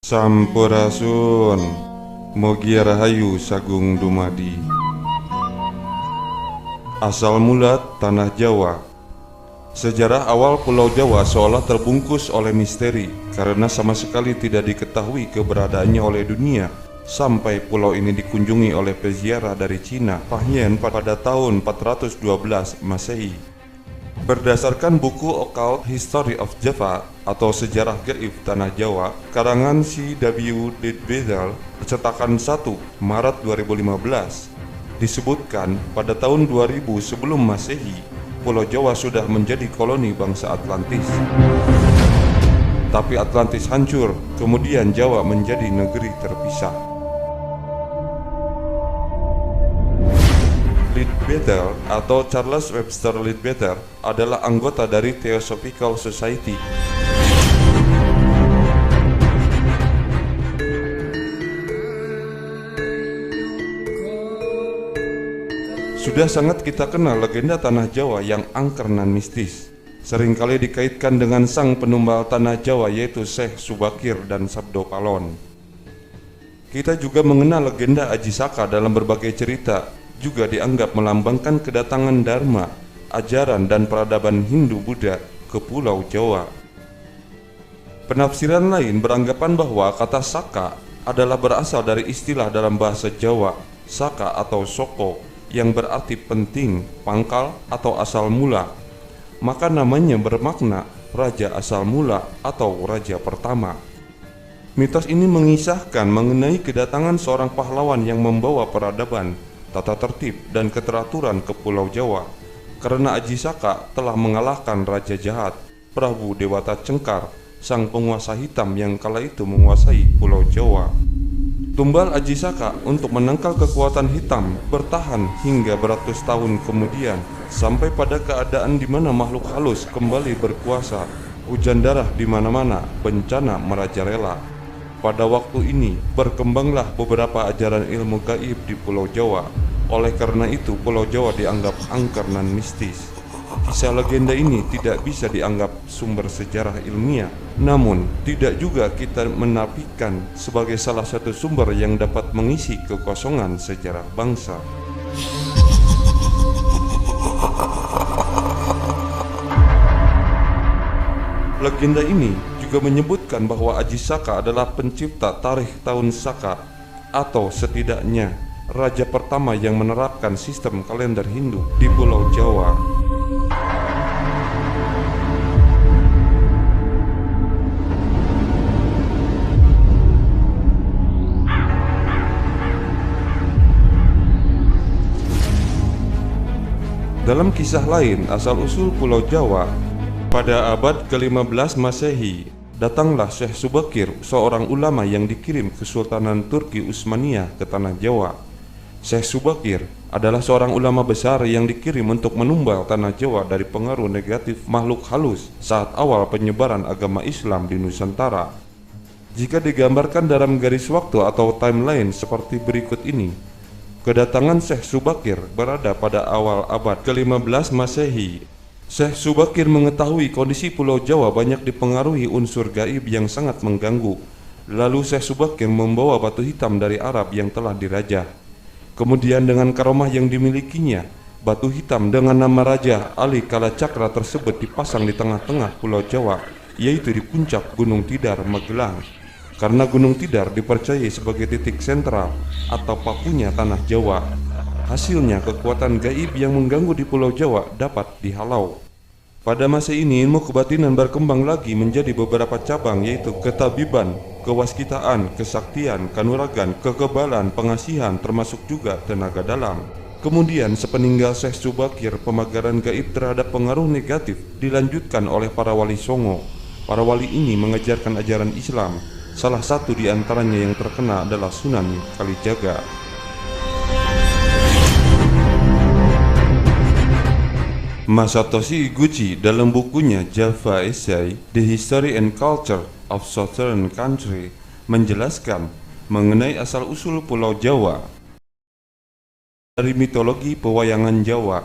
Sampurasun, Mogi Rahayu Sagung Dumadi. Asal mula Tanah Jawa. Sejarah awal Pulau Jawa seolah terbungkus oleh misteri karena sama sekali tidak diketahui keberadaannya oleh dunia sampai pulau ini dikunjungi oleh peziarah dari Cina, Fahian, pada tahun 412 Masehi. Berdasarkan buku Occult History of Java atau Sejarah Gaib Tanah Jawa karangan C.W. Leadbeater cetakan 1 Maret 2015 disebutkan pada tahun 2000 sebelum Masehi Pulau Jawa sudah menjadi koloni bangsa Atlantis. Tapi Atlantis hancur, kemudian Jawa menjadi negeri terpisah. Leadbeater atau Charles Webster Leadbeater adalah anggota dari Theosophical Society. Sudah sangat kita kenal legenda Tanah Jawa yang angker nan mistis. Seringkali dikaitkan dengan sang penumbal Tanah Jawa yaitu Syekh Subakir dan Sabdo Palon. Kita juga mengenal legenda Aji Saka dalam berbagai cerita, juga dianggap melambangkan kedatangan Dharma, ajaran dan peradaban Hindu-Buddha ke Pulau Jawa. Penafsiran lain beranggapan bahwa kata Saka adalah berasal dari istilah dalam bahasa Jawa, Saka atau Soko, yang berarti penting, pangkal, atau asal mula. Maka namanya bermakna Raja Asal Mula atau Raja Pertama. Mitos ini mengisahkan mengenai kedatangan seorang pahlawan yang membawa peradaban, tata tertib, dan keteraturan ke Pulau Jawa karena Aji Saka telah mengalahkan Raja Jahat, Prabu Dewata Cengkar, sang penguasa hitam yang kala itu menguasai Pulau Jawa. Tumbal Aji Saka untuk menangkal kekuatan hitam bertahan hingga beratus tahun kemudian sampai pada keadaan di mana makhluk halus kembali berkuasa, hujan darah di mana-mana, bencana merajalela. Pada waktu ini berkembanglah beberapa ajaran ilmu gaib di Pulau Jawa. Oleh karena itu Pulau Jawa dianggap angker nan mistis. Kisah legenda ini tidak bisa dianggap sumber sejarah ilmiah, namun tidak juga kita menafikan sebagai salah satu sumber yang dapat mengisi kekosongan sejarah bangsa. Legenda ini juga menyebutkan bahwa Aji Saka adalah pencipta tarikh tahun Saka atau setidaknya raja pertama yang menerapkan sistem kalender Hindu di Pulau Jawa. Dalam kisah lain asal-usul Pulau Jawa, pada abad ke-15 Masehi, datanglah Syekh Subakir, seorang ulama yang dikirim Kesultanan Turki Utsmaniyah ke Tanah Jawa. Syekh Subakir adalah seorang ulama besar yang dikirim untuk menumbal Tanah Jawa dari pengaruh negatif makhluk halus saat awal penyebaran agama Islam di Nusantara. Jika digambarkan dalam garis waktu atau timeline seperti berikut ini, kedatangan Syekh Subakir berada pada awal abad ke-15 Masehi. Syekh Subakir mengetahui kondisi Pulau Jawa banyak dipengaruhi unsur gaib yang sangat mengganggu. Lalu Syekh Subakir membawa batu hitam dari Arab yang telah dirajah. Kemudian dengan karomah yang dimilikinya, batu hitam dengan nama Raja Ali Kalacakra tersebut dipasang di tengah-tengah Pulau Jawa, yaitu di puncak Gunung Tidar, Magelang. Karena Gunung Tidar dipercayai sebagai titik sentral atau pakunya Tanah Jawa. Hasilnya kekuatan gaib yang mengganggu di Pulau Jawa dapat dihalau. Pada masa ini ilmu kebatinan berkembang lagi menjadi beberapa cabang yaitu ketabiban, kewaskitaan, kesaktian, kanuragan, kekebalan, pengasihan termasuk juga tenaga dalam. Kemudian sepeninggal Syekh Subakir, pemagaran gaib terhadap pengaruh negatif dilanjutkan oleh para wali Songo. Para wali ini mengajarkan ajaran Islam. Salah satu di antaranya yang terkenal adalah Sunan Kalijaga. Masatoshi Iguchi dalam bukunya Java Essay, The History and Culture of Southern Country menjelaskan mengenai asal-usul Pulau Jawa. Dari mitologi pewayangan Jawa,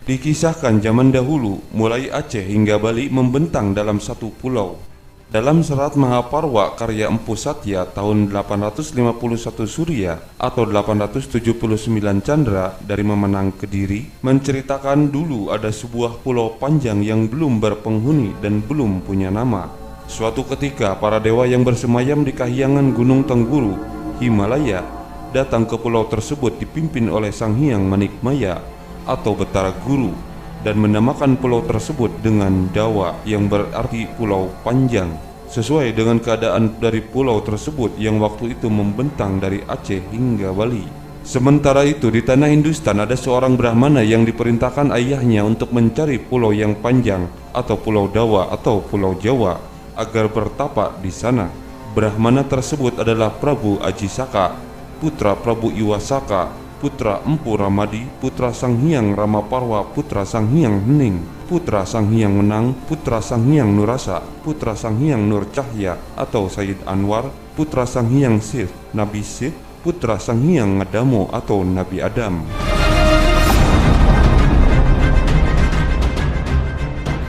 dikisahkan zaman dahulu mulai Aceh hingga Bali membentang dalam satu pulau. Dalam serat Mahaparwa karya Empu Satya tahun 851 Surya atau 879 Candra dari Memenang Kediri menceritakan dulu ada sebuah pulau panjang yang belum berpenghuni dan belum punya nama. Suatu ketika para dewa yang bersemayam di kahyangan Gunung Tengguru, Himalaya, datang ke pulau tersebut dipimpin oleh Sang Hyang Manikmaya atau Betara Guru dan menamakan pulau tersebut dengan Dawa yang berarti pulau panjang, sesuai dengan keadaan dari pulau tersebut yang waktu itu membentang dari Aceh hingga Bali. Sementara itu di tanah Hindustan ada seorang Brahmana yang diperintahkan ayahnya untuk mencari pulau yang panjang atau pulau Dawa atau pulau Jawa agar bertapa di sana. Brahmana tersebut adalah Prabu Ajisaka, putra Prabu Iwasaka, putra Empu Ramadi, putra Sang Hyang Ramaparwa, putra Sang Hyang Hening, putra Sang Hyang Menang, putra Sang Hyang Nurasa, putra Sang Hyang Nur Cahya atau Sayyid Anwar, putra Sang Hyang Sith, Nabi Sith, putra Sang Hyang Ngadamo atau Nabi Adam.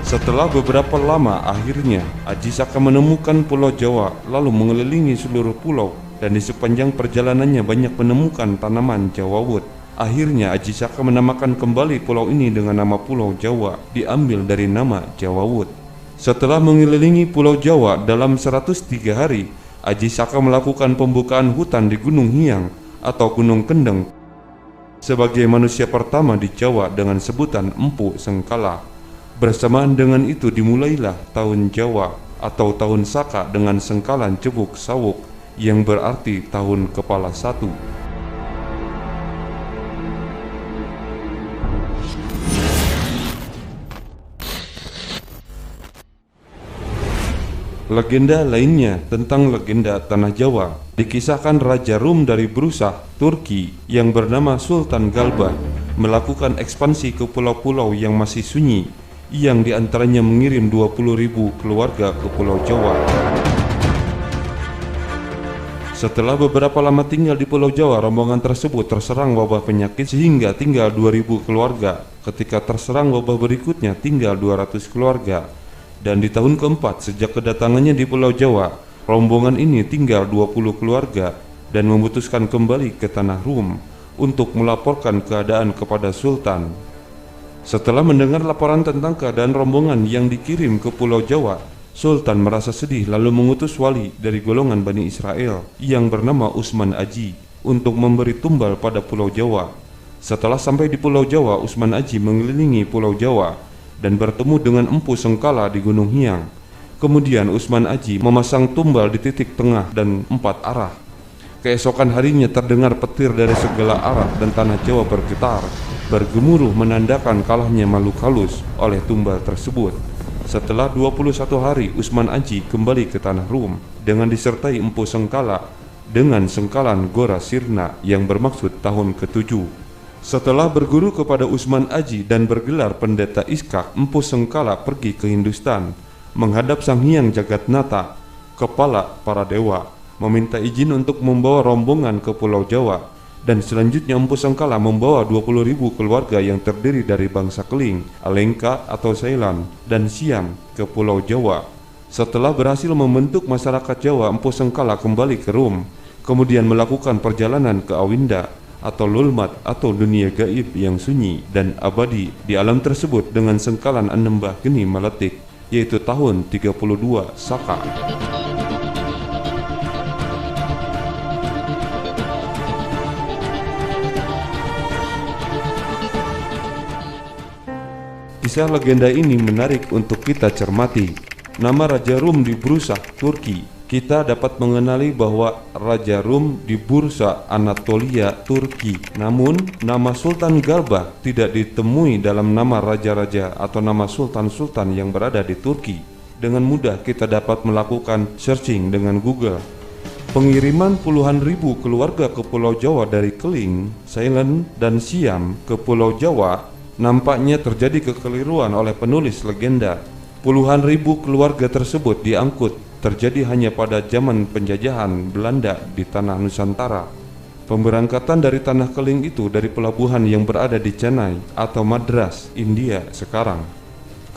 Setelah beberapa lama, akhirnya Ajisaka menemukan Pulau Jawa, lalu mengelilingi seluruh pulau, dan di sepanjang perjalanannya banyak menemukan tanaman jawawut. Akhirnya Ajisaka menamakan kembali pulau ini dengan nama Pulau Jawa, diambil dari nama jawawut. Setelah mengelilingi Pulau Jawa dalam 103 hari, Ajisaka melakukan pembukaan hutan di Gunung Hiang atau Gunung Kendeng sebagai manusia pertama di Jawa dengan sebutan Empu Sengkala. Bersamaan dengan itu dimulailah tahun Jawa atau tahun Saka dengan sengkalan Cebuk Sawuk yang berarti tahun kepala satu. Legenda lainnya tentang legenda Tanah Jawa dikisahkan Raja Rum dari Brusah, Turki yang bernama Sultan Galba melakukan ekspansi ke pulau-pulau yang masih sunyi, yang diantaranya mengirim 20.000 keluarga ke Pulau Jawa. Setelah beberapa lama tinggal di Pulau Jawa, rombongan tersebut terserang wabah penyakit sehingga tinggal 2.000 keluarga. Ketika terserang wabah berikutnya tinggal 200 keluarga. Dan di tahun keempat sejak kedatangannya di Pulau Jawa, rombongan ini tinggal 20 keluarga dan memutuskan kembali ke tanah Rum untuk melaporkan keadaan kepada Sultan. Setelah mendengar laporan tentang keadaan rombongan yang dikirim ke Pulau Jawa, Sultan merasa sedih lalu mengutus wali dari golongan Bani Israel yang bernama Usman Aji untuk memberi tumbal pada Pulau Jawa. Setelah sampai di Pulau Jawa, Usman Aji mengelilingi Pulau Jawa dan bertemu dengan Empu Sengkala di Gunung Hiang. Kemudian Usman Aji memasang tumbal di titik tengah dan 4 arah. Keesokan harinya terdengar petir dari segala arah dan tanah Jawa bergetar, bergemuruh menandakan kalahnya makhluk halus oleh tumbal tersebut. Setelah 21 hari, Usman Aji kembali ke tanah Rum dengan disertai Empu Sengkala dengan sengkalan Gora Sirna yang bermaksud tahun ke-7. Setelah berguru kepada Usman Aji dan bergelar pendeta Iskak, Empu Sengkala pergi ke Hindustan menghadap Sang Hyang Jagatnata, kepala para dewa, meminta izin untuk membawa rombongan ke Pulau Jawa. Dan selanjutnya Empu Sengkala membawa 20.000 keluarga yang terdiri dari bangsa Keling, Alengka atau Ceylan, dan Siam ke Pulau Jawa. Setelah berhasil membentuk masyarakat Jawa, Empu Sengkala kembali ke Rum, kemudian melakukan perjalanan ke Awinda atau Lulmat atau dunia gaib yang sunyi dan abadi di alam tersebut dengan sengkalan Anembah Geni Meletik, yaitu tahun 32 Saka. Kisah legenda ini menarik untuk kita cermati. Nama Raja Rum di Brusah, Turki. Kita dapat mengenali bahwa Raja Rum di Bursa, Anatolia, Turki. Namun, nama Sultan Galba tidak ditemui dalam nama raja-raja atau nama sultan-sultan yang berada di Turki. Dengan mudah kita dapat melakukan searching dengan Google. Pengiriman puluhan ribu keluarga ke Pulau Jawa dari Keling, Ceylan, dan Siam ke Pulau Jawa nampaknya terjadi kekeliruan oleh penulis legenda. Puluhan ribu keluarga tersebut diangkut terjadi hanya pada zaman penjajahan Belanda di tanah Nusantara. Pemberangkatan dari tanah Keling itu dari pelabuhan yang berada di Chennai atau Madras, India sekarang.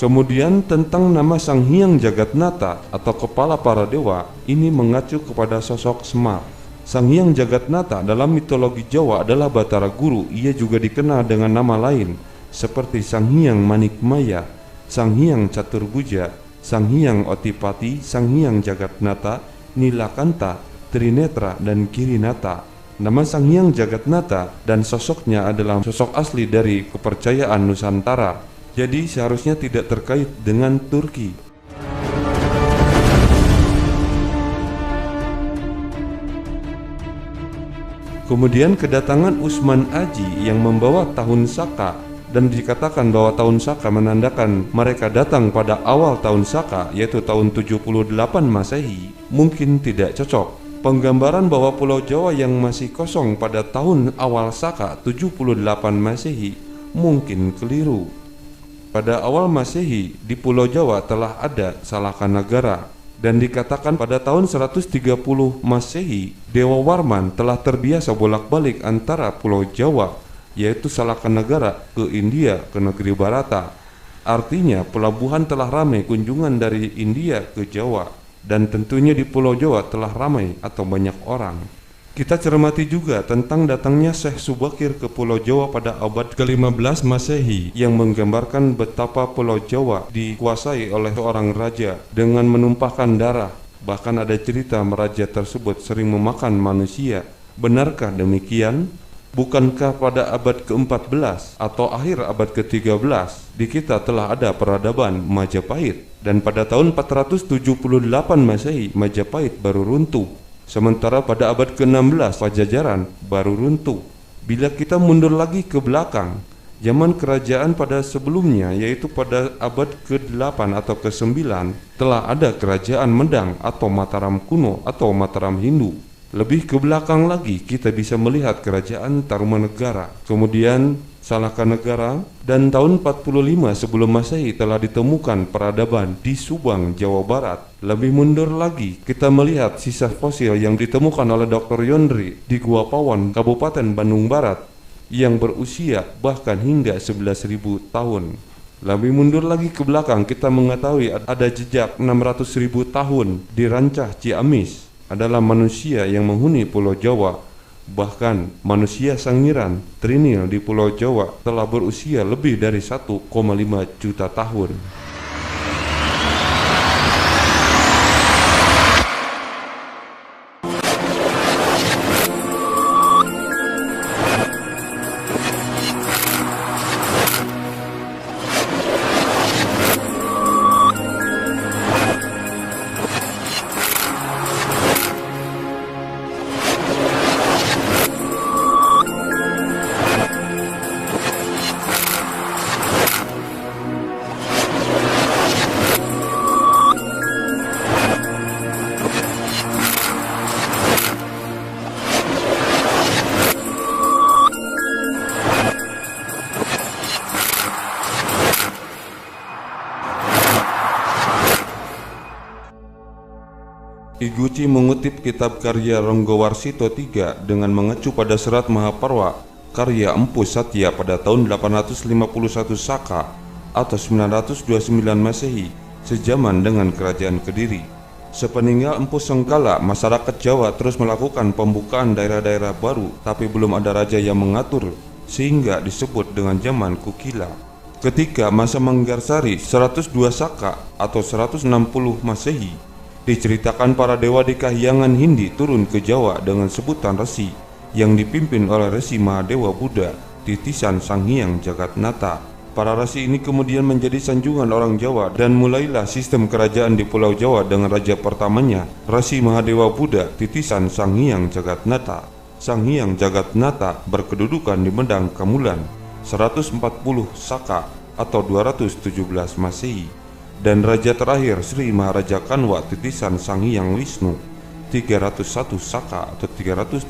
Kemudian tentang nama Sang Hyang Jagatnata atau kepala para dewa, ini mengacu kepada sosok Semar. Sang Hyang Jagatnata dalam mitologi Jawa adalah Batara Guru. Ia juga dikenal dengan nama lain seperti Sang Hyang Manikmaya, Sang Hyang Caturbuja, Sang Hyang Otipati, Sang Hyang Jagatnata, Nilakanta, Trinetra, dan Kirinata. Nama Sang Hyang Jagatnata dan sosoknya adalah sosok asli dari kepercayaan Nusantara. Jadi seharusnya tidak terkait dengan Turki. Kemudian kedatangan Usman Aji yang membawa tahun Saka, dan dikatakan bahwa tahun Saka menandakan mereka datang pada awal tahun Saka, yaitu tahun 78 Masehi, mungkin tidak cocok. Penggambaran bahwa Pulau Jawa yang masih kosong pada tahun awal Saka 78 Masehi mungkin keliru. Pada awal Masehi di Pulau Jawa telah ada Salakanagara, dan dikatakan pada tahun 130 Masehi Dewa Warman telah terbiasa bolak-balik antara Pulau Jawa, yaitu Salakanagara, ke India, ke negeri Barata. Artinya pelabuhan telah ramai kunjungan dari India ke Jawa, dan tentunya di Pulau Jawa telah ramai atau banyak orang. Kita cermati juga tentang datangnya Syekh Subakir ke Pulau Jawa pada abad ke-15 Masehi yang menggambarkan betapa Pulau Jawa dikuasai oleh seorang raja dengan menumpahkan darah. Bahkan ada cerita raja tersebut sering memakan manusia. Benarkah demikian? Bukankah pada abad ke-14 atau akhir abad ke-13 di kita telah ada peradaban Majapahit, dan pada tahun 478 Masehi Majapahit baru runtuh. Sementara pada abad ke-16 Pajajaran baru runtuh. Bila kita mundur lagi ke belakang, zaman kerajaan pada sebelumnya, yaitu pada abad ke-8 atau ke-9, telah ada kerajaan Medang atau Mataram kuno atau Mataram Hindu. Lebih ke belakang lagi kita bisa melihat kerajaan Tarumanegara, kemudian Salakanegara, dan tahun 45 sebelum Masehi telah ditemukan peradaban di Subang, Jawa Barat. Lebih mundur lagi kita melihat sisa fosil yang ditemukan oleh Dr. Yondri di Gua Pawon, Kabupaten Bandung Barat, yang berusia bahkan hingga 11.000 tahun. Lebih mundur lagi ke belakang kita mengetahui ada jejak 600.000 tahun di Rancah Ciamis adalah manusia yang menghuni Pulau Jawa. Bahkan manusia Sangiran, Trinil di Pulau Jawa telah berusia lebih dari 1,5 juta tahun. I Guci mengutip kitab karya Ronggowarsito III dengan mengacu pada serat Mahaparwa karya Empu Satya pada tahun 851 Saka atau 929 Masehi, sejaman dengan kerajaan Kediri. Sepeninggal Empu Sengkala, masyarakat Jawa terus melakukan pembukaan daerah-daerah baru, tapi belum ada raja yang mengatur, sehingga disebut dengan zaman Kukila. Ketika masa Manggarsari 102 Saka atau 160 Masehi, diceritakan para dewa di Kahyangan Hindi turun ke Jawa dengan sebutan resi yang dipimpin oleh Resi Mahadewa Buddha, titisan Sang Hyang Jagatnata. Para resi ini kemudian menjadi sanjungan orang Jawa dan mulailah sistem kerajaan di Pulau Jawa dengan raja pertamanya, Resi Mahadewa Buddha, titisan Sang Hyang Jagatnata. Sang Hyang Jagatnata berkedudukan di Medang Kamulan 140 Saka atau 217 Masehi. Dan raja terakhir Sri Maharaja Kanwa, titisan Sang Hyang Wisnu 301 Saka atau 379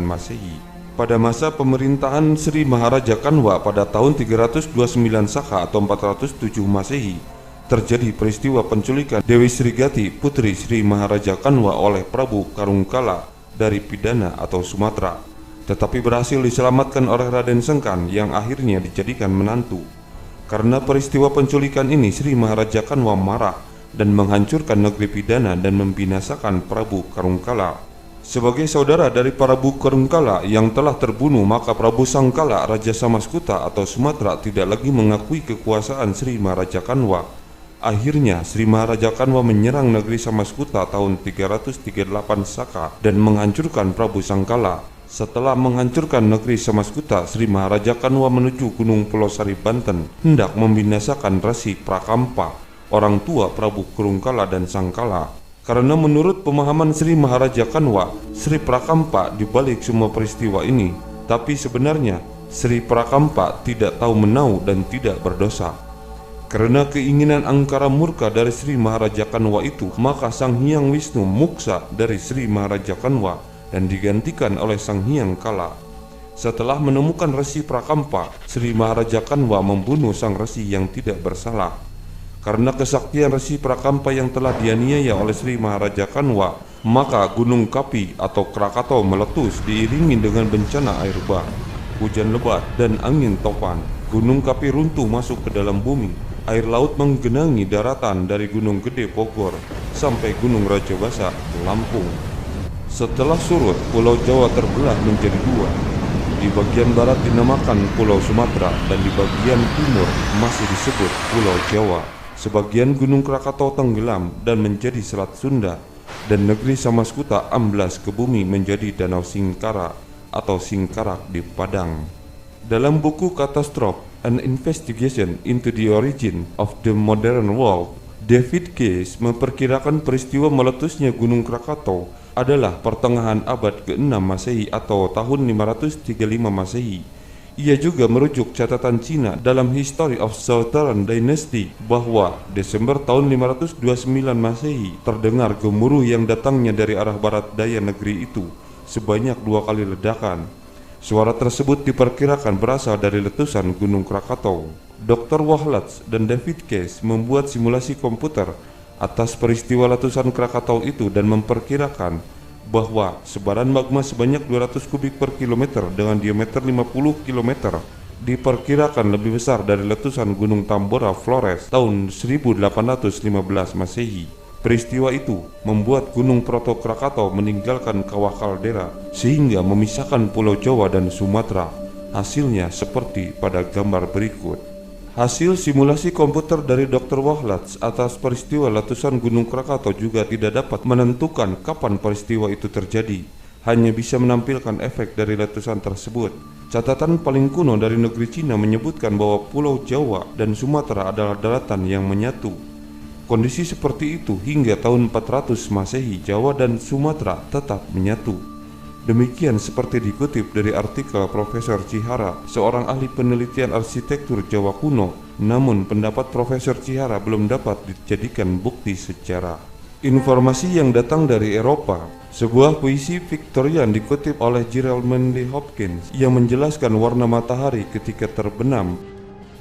Masehi. Pada masa pemerintahan Sri Maharaja Kanwa pada tahun 329 Saka atau 407 Masehi, terjadi peristiwa penculikan Dewi Srigati, putri Sri Maharaja Kanwa oleh Prabu Karungkala dari Pidana atau Sumatera, tetapi berhasil diselamatkan oleh Raden Sengkan yang akhirnya dijadikan menantu. Karena peristiwa penculikan ini, Sri Maharaja Kanwa marah dan menghancurkan negeri Pidana dan membinasakan Prabu Karungkala. Sebagai saudara dari Prabu Karungkala yang telah terbunuh, maka Prabu Sangkala, Raja Samaskuta atau Sumatera, tidak lagi mengakui kekuasaan Sri Maharaja Kanwa. Akhirnya Sri Maharaja Kanwa menyerang negeri Samaskuta tahun 338 Saka dan menghancurkan Prabu Sangkala. Setelah menghancurkan negeri Samaskuta, Sri Maharaja Kanwa menuju Gunung Pulosari, Banten, hendak membinasakan Resi Prakampa, orang tua Prabu Karungkala dan Sangkala. Karena menurut pemahaman Sri Maharaja Kanwa, Sri Prakampa dibalik semua peristiwa ini, tapi sebenarnya Sri Prakampa tidak tahu menau dan tidak berdosa. Karena keinginan angkara murka dari Sri Maharaja Kanwa itu, maka Sang Hyang Wisnu muksa dari Sri Maharaja Kanwa dan digantikan oleh Sang Hyang Kala. Setelah menemukan Resi Prakampa, Sri Maharaja Kanwa membunuh sang resi yang tidak bersalah. Karena kesaktian Resi Prakampa yang telah dianiaya oleh Sri Maharaja Kanwa, maka Gunung Kapi atau Krakatau meletus diiringi dengan bencana air bah, hujan lebat, dan angin topan. Gunung Kapi runtuh masuk ke dalam bumi. Air laut menggenangi daratan dari Gunung Gede Bogor sampai Gunung Raja Basa, Lampung. Setelah surut, Pulau Jawa terbelah menjadi dua. Di bagian barat dinamakan Pulau Sumatera dan di bagian timur masih disebut Pulau Jawa. Sebagian Gunung Krakatau tenggelam dan menjadi Selat Sunda, dan negeri Samaskuta amblas ke bumi menjadi Danau Singkara atau Singkarak di Padang. Dalam buku Catastrophe, An Investigation into the Origin of the Modern World, David Case memperkirakan peristiwa meletusnya Gunung Krakatau adalah pertengahan abad ke-6 Masehi atau tahun 535 Masehi. Ia juga merujuk catatan Cina dalam History of Southern Dynasty bahwa Desember tahun 529 Masehi terdengar gemuruh yang datangnya dari arah barat daya negeri itu sebanyak 2 kali ledakan. Suara tersebut diperkirakan berasal dari letusan Gunung Krakatau. Dr. Wahlatz dan David Case membuat simulasi komputer atas peristiwa letusan Krakatau itu dan memperkirakan bahwa sebaran magma sebanyak 200 kubik per kilometer dengan diameter 50 km diperkirakan lebih besar dari letusan Gunung Tambora Flores tahun 1815 Masehi. Peristiwa itu membuat Gunung Proto Krakatau meninggalkan kawah kaldera sehingga memisahkan Pulau Jawa dan Sumatera. Hasilnya seperti pada gambar berikut. Hasil simulasi komputer dari Dr. Wahlatz atas peristiwa letusan Gunung Krakatau juga tidak dapat menentukan kapan peristiwa itu terjadi, hanya bisa menampilkan efek dari letusan tersebut. Catatan paling kuno dari negeri Cina menyebutkan bahwa Pulau Jawa dan Sumatera adalah daratan yang menyatu. Kondisi seperti itu hingga tahun 400 Masehi, Jawa dan Sumatera tetap menyatu. Demikian seperti dikutip dari artikel Profesor Chihara, seorang ahli penelitian arsitektur Jawa kuno. Namun pendapat Profesor Chihara belum dapat dijadikan bukti sejarah. Informasi yang datang dari Eropa. Sebuah puisi Victorian dikutip oleh Gerald Manley Hopkins yang menjelaskan warna matahari ketika terbenam.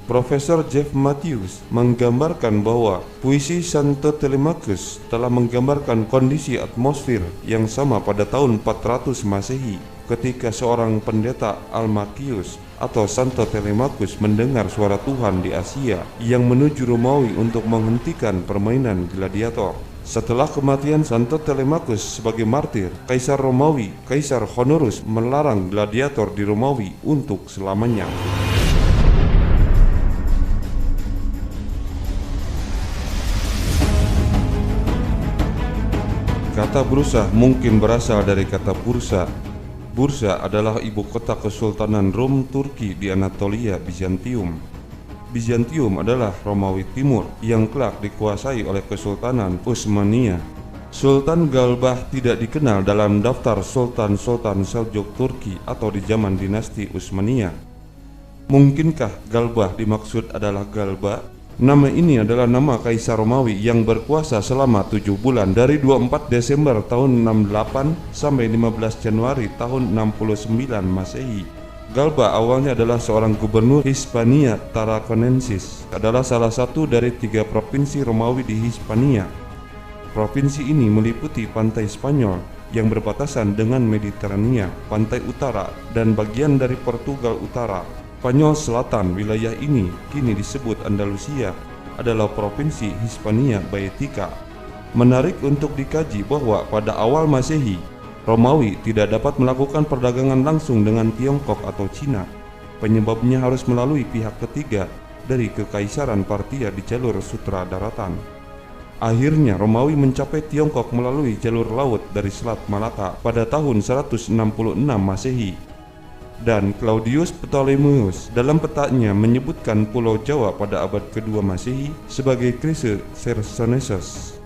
Profesor Jeff Matthews menggambarkan bahwa puisi Santo Telemachus telah menggambarkan kondisi atmosfer yang sama pada tahun 400 Masehi ketika seorang pendeta Almachius atau Santo Telemachus mendengar suara Tuhan di Asia yang menuju Romawi untuk menghentikan permainan gladiator. Setelah kematian Santo Telemachus sebagai martir, Kaisar Romawi, Kaisar Honorius, melarang gladiator di Romawi untuk selamanya. Kata bursa mungkin berasal dari kata bursa. Bursa adalah ibu kota Kesultanan Rom Turki di Anatolia, Bizantium. Bizantium adalah Romawi Timur yang kelak dikuasai oleh Kesultanan Utsmania. Sultan Galbah tidak dikenal dalam daftar Sultan-Sultan Seljuk Turki atau di zaman dinasti Utsmania. Mungkinkah Galbah dimaksud adalah Galba? Nama ini adalah nama Kaisar Romawi yang berkuasa selama 7 bulan dari 24 Desember tahun 68 sampai 15 Januari tahun 69 Masehi. Galba awalnya adalah seorang gubernur Hispania Tarraconensis, adalah salah satu dari 3 provinsi Romawi di Hispania. Provinsi ini meliputi pantai Spanyol yang berbatasan dengan Mediterania, pantai utara, dan bagian dari Portugal Utara. Spanyol Selatan. Wilayah ini kini disebut Andalusia, adalah provinsi Hispania Baetica. Menarik untuk dikaji bahwa pada awal Masehi, Romawi tidak dapat melakukan perdagangan langsung dengan Tiongkok atau Cina. Penyebabnya harus melalui pihak ketiga dari Kekaisaran Parthia di jalur sutra daratan. Akhirnya Romawi mencapai Tiongkok melalui jalur laut dari Selat Malaka pada tahun 166 Masehi. Dan Claudius Ptolemeus dalam petanya menyebutkan Pulau Jawa pada abad kedua Masehi sebagai Chryse Chersonesus.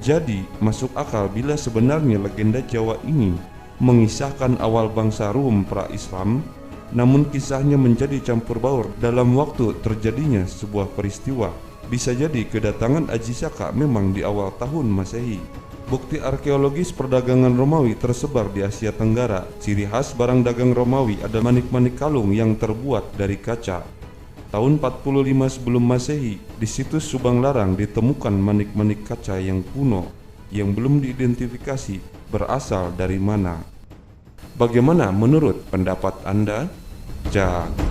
Jadi masuk akal bila sebenarnya legenda Jawa ini mengisahkan awal bangsa Rum pra-Islam, namun kisahnya menjadi campur baur dalam waktu terjadinya sebuah peristiwa. Bisa jadi kedatangan Aji Saka memang di awal tahun Masehi. Bukti arkeologis perdagangan Romawi tersebar di Asia Tenggara. Ciri khas barang dagang Romawi adalah manik-manik kalung yang terbuat dari kaca. Tahun 45 sebelum Masehi, di situs Subang Larang ditemukan manik-manik kaca yang kuno yang belum diidentifikasi berasal dari mana. Bagaimana menurut pendapat Anda? Jaga